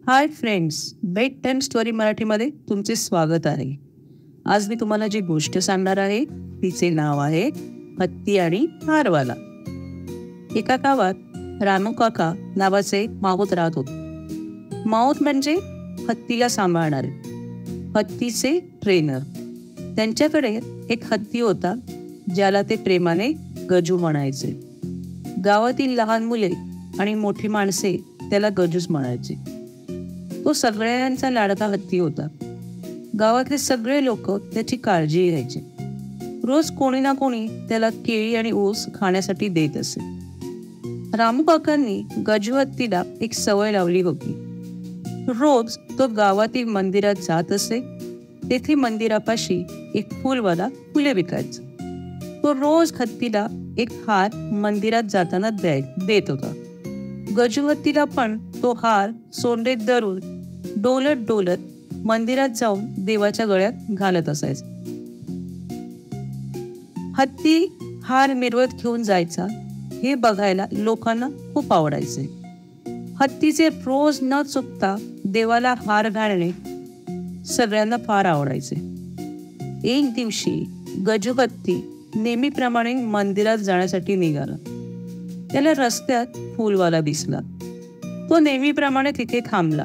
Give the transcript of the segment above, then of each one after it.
Hi friends, bed time story मराठीमध्ये तुमचे स्वागत आहे. आज मी तुम्हाला जी गोष्ट सांगणार आहे तिचे नाव आहे हत्ती आणि हारवाला. एका गावात रानू काका नावाचे माऊत राहत होते. माऊत म्हणजे हत्तीला सांभाळणारे, हत्तीचे ट्रेनर. त्यांच्याकडे एक हत्ती होता ज्याला ते प्रेमाने गजू म्हणायचे. गावातील लहान मुले आणि मोठी माणसे त्याला गजूच म्हणायचे. तो सगळ्यांचा लाडका हत्ती होता. गावातले सगळे लोक त्याची काळजी घ्यायचे. रोज कोणी ना कोणी त्याला केळी आणि ऊस खाण्यासाठी देत असे. रामू काकांनी गजू हत्तीला एक सवय लावली होती. रोज तो गावातील मंदिरात जात असे. तेथे मंदिरापाशी एक फुलवाला फुले विकायचा. तो रोज हत्तीला एक हार मंदिरात जाताना देत होता. गजू हत्तीला पण तो हार सोंडेत धरून डोलत डोलत मंदिरात जाऊन देवाच्या गळ्यात घालत असायचा. हत्ती हार मिरवत घेऊन जायचा हे बघायला लोकांना खूप आवडायचे. हत्तीचे रोज न चुकता देवाला हार घालणे सगळ्यांना फार आवडायचे. एक दिवशी गजू हत्ती नेहमीप्रमाणे मंदिरात जाण्यासाठी निघाला. त्याला रस्त्यात फुलवाला दिसला. तो नेहमीप्रमाणे तिथे थांबला.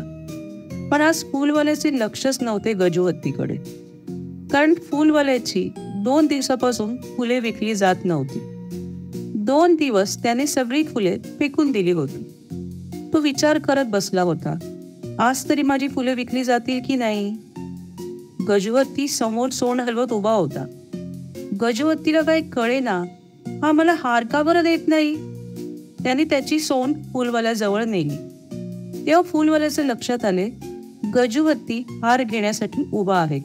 पण आज फुलवाल्याचे लक्षच नव्हते गजू हत्तीकडे, कारण फुलवाल्याची 2 दिवसापासून फुले विकली जात नव्हती. 2 दिवस त्याने सगळी फुले फेकून दिली होती. तो विचार करत बसला होता, आज तरी माझी फुले विकली जातील की नाही. गजू हत्ती समोर सोंड हलवत उभा होता. गजू हत्तीला काही कळेना, हा मला हार का बरं देत नाही. त्याने त्याची सोंड फुलवाल्याजवळ नेली. तेव्हा फुलवाल्याचं लक्षात आले, गजू हत्ती हार घेण्यासाठी उभा आहे.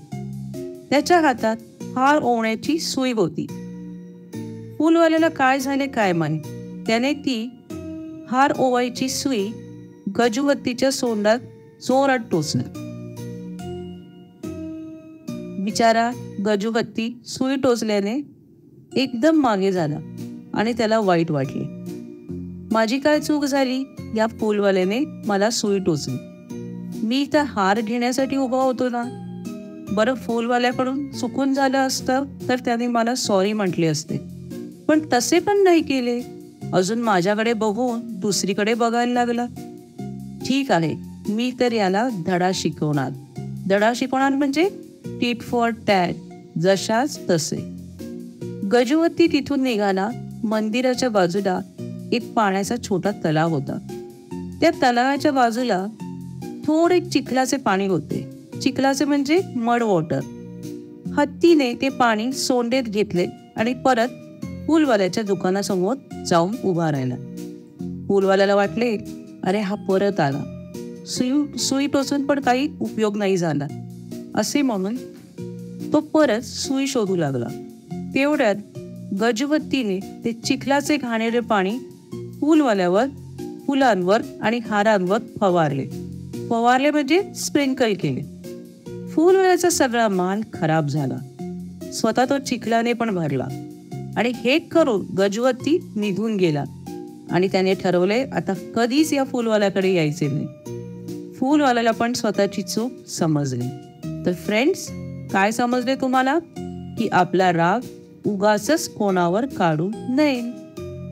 त्याच्या हातात हार ओवण्याची सुई होती. फुलवाल्याला काय झाले काय माहित, त्याने ती हार ओवायची सुई गजू हत्तीच्या सोंडात जोरात टोचली. बिचारा गजू हत्ती सुई टोचल्याने एकदम मागे झाला आणि त्याला वाईट वाटले. माझी काय चूक झाली, या फुलवाल्याने मला सुई टोचली. मी तर हार घेण्यासाठी उभा होतो ना. बरं, फुलवाल्याकडून चुकून झालं असतं तर त्याने मला सॉरी म्हटले असते, पण तसे पण नाही केले. अजून माझ्याकडे बघून दुसरीकडे बघायला लागला. ठीक आहे, मी तर याला धडा शिकवणार. धडा शिकवणार म्हणजे टीट फॉर टॅट, जशाच तसे. गजू हत्ती तिथून निघाला. मंदिराच्या बाजूला एक पाण्याचा छोटा तलाव होता. त्या तलावाच्या बाजूला थोडे चिखलाचे पाणी होते. चिखलाचे म्हणजे मड वॉटर. हत्तीने ते पाणी सोंडेत घेतले आणि परत फुलवाल्याच्या दुकानासमोर जाऊन उभा राहिला. फुलवाल्याला वाटले, अरे हा परत आला, सुई टोचून पण काही उपयोग नाही झाला असे म्हणून तो परत सुई शोधू लागला. तेवढ्यात गजू हत्तीने ते चिखलाचे घाणेरे पाणी फुलवाल्यावर, फुलांवर आणि हारांवर फवारले म्हणजे स्प्रिंकल केले. फुलवाल्याचा सगळा माल खराब झाला. स्वतः तो चिखलाने पण भरला आणि हे करून गजू हत्ती निघून गेला आणि त्याने ठरवले, आता कधीच या फुलवाल्याकडे यायचे नाही. फुलवाल्याला पण स्वतःची चूक समजली. तर फ्रेंड्स, काय समजले तुम्हाला, की आपला राग उगाचच कोणावर काढू नये.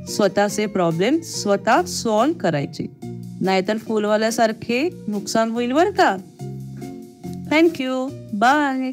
स्वतःचे प्रॉब्लेम स्वतः सॉल्व्ह करायचे, नाहीतर फुलवाल्यासारखे नुकसान होईल बरं का. Thank you, bye.